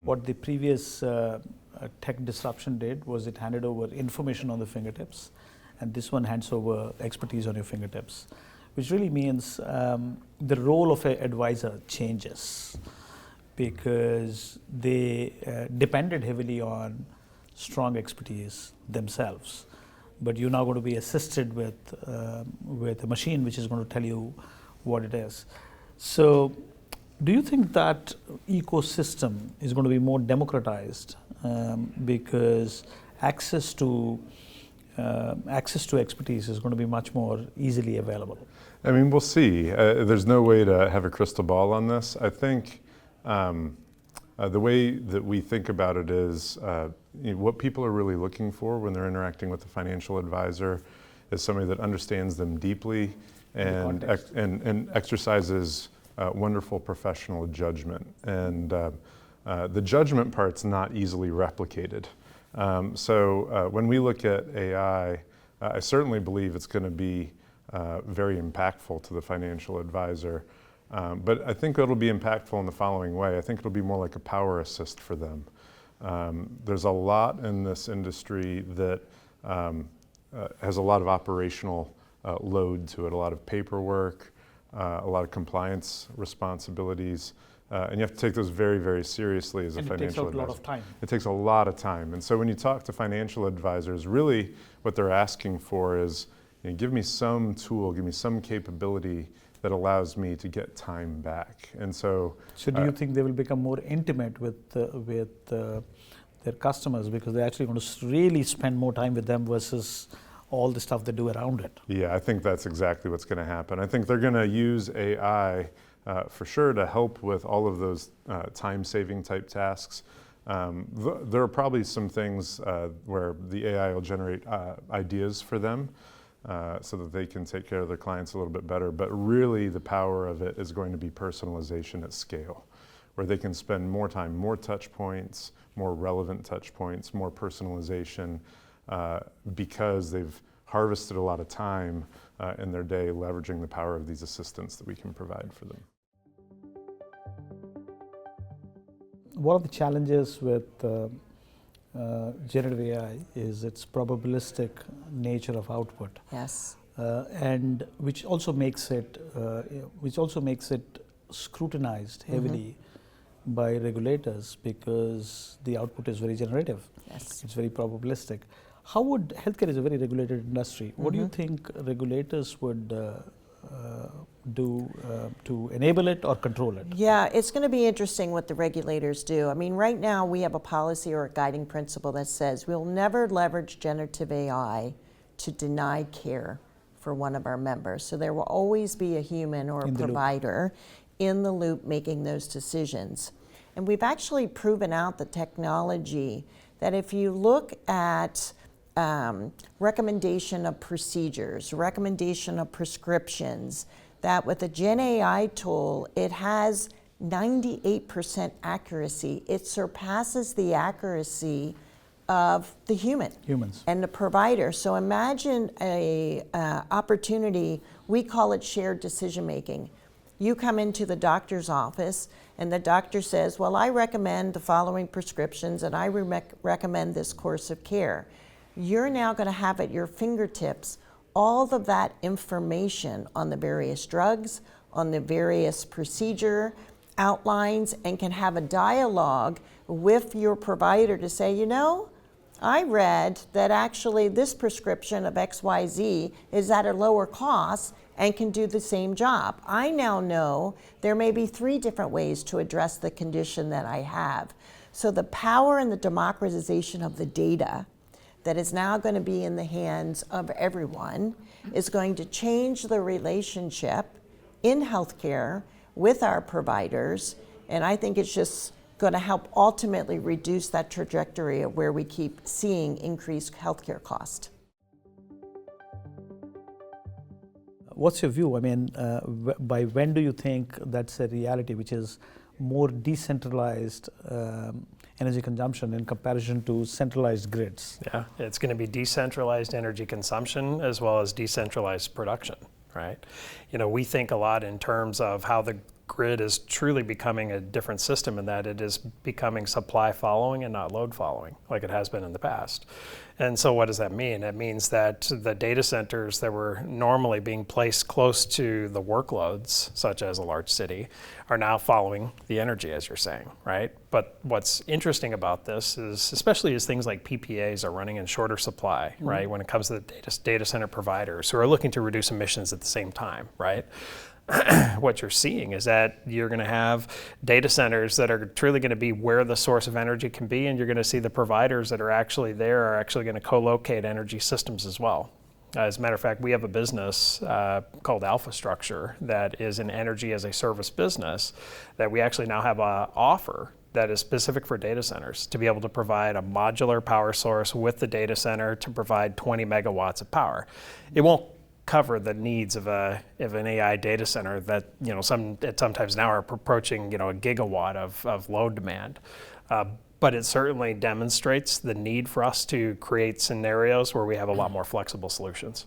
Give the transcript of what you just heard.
what the previous tech disruption did was it handed over information on the fingertips, and this one hands over expertise on your fingertips, which really means the role of an advisor changes because they depended heavily on strong expertise themselves. But you're now going to be assisted with a machine which is going to tell you what it is. So do you think that ecosystem is going to be more democratized because access to expertise is going to be much more easily available? I mean, we'll see. There's no way to have a crystal ball on this. I think the way that we think about it is what people are really looking for when they're interacting with a financial advisor is somebody that understands them deeply and exercises wonderful professional judgment. And the judgment part's not easily replicated. So when we look at AI, I certainly believe it's going to be very impactful to the financial advisor. But I think it'll be impactful in the following way. I think it'll be more like a power assist for them. There's a lot in this industry that has a lot of operational load to it, a lot of paperwork, a lot of compliance responsibilities, and you have to take those very, very seriously as a financial advisor. It takes a lot of time. It takes a lot of time. And so when you talk to financial advisors, really what they're asking for is, give me some tool, give me some capability that allows me to get time back. And so do you think they will become more intimate with their customers because they're actually going to really spend more time with them versus all the stuff they do around it? Yeah, I think that's exactly what's going to happen. I think they're going to use AI for sure to help with all of those time-saving type tasks. There are probably some things where the AI will generate ideas for them so that they can take care of their clients a little bit better. But really the power of it is going to be personalization at scale, where they can spend more time, more touch points, more relevant touch points, more personalization, because they've harvested a lot of time in their day leveraging the power of these assistants that we can provide for them. One of the challenges with generative AI is its probabilistic nature of output. Yes. And which also makes it scrutinized heavily by regulators because the output is very generative. Yes. It's very probabilistic. How would healthcare is a very regulated industry? What do you think regulators would do to enable it or control it? Yeah, it's going to be interesting what the regulators do. I mean, right now we have a policy or a guiding principle that says we'll never leverage generative AI to deny care for one of our members. So there will always be a human or a provider in the loop making those decisions. And we've actually proven out the technology that if you look at recommendation of procedures, recommendation of prescriptions, that with a Gen AI tool, it has 98% accuracy. It surpasses the accuracy of the humans and the provider. So imagine a opportunity, we call it shared decision making. You come into the doctor's office and the doctor says, well, I recommend the following prescriptions and I recommend this course of care. You're now going to have at your fingertips all of that information on the various drugs, on the various procedure outlines, and can have a dialogue with your provider to say, you know, I read that actually this prescription of XYZ is at a lower cost and can do the same job. I now know there may be 3 different ways to address the condition that I have. So the power and the democratization of the data that is now going to be in the hands of everyone is going to change the relationship in healthcare with our providers, and I think it's just going to help ultimately reduce that trajectory of where we keep seeing increased healthcare cost. What's your view? I mean, by when do you think that's a reality, which is more decentralized energy consumption in comparison to centralized grids? Yeah, it's going to be decentralized energy consumption as well as decentralized production, right? You know, we think a lot in terms of how the grid is truly becoming a different system in that it is becoming supply following and not load following like it has been in the past. And so what does that mean? It means that the data centers that were normally being placed close to the workloads, such as a large city, are now following the energy, as you're saying, right? But what's interesting about this is, especially as things like PPAs are running in shorter supply, right? When it comes to the data center providers who are looking to reduce emissions at the same time, right? What you're seeing is that you're going to have data centers that are truly going to be where the source of energy can be, and you're going to see the providers that are actually there are actually going to co-locate energy systems as well. As a matter of fact, we have a business called Alpha Structure that is an energy as a service business that we actually now have an offer that is specific for data centers to be able to provide a modular power source with the data center to provide 20 megawatts of power. It won't cover the needs of an AI data center that sometimes now are approaching a gigawatt of load demand. But it certainly demonstrates the need for us to create scenarios where we have a lot more flexible solutions.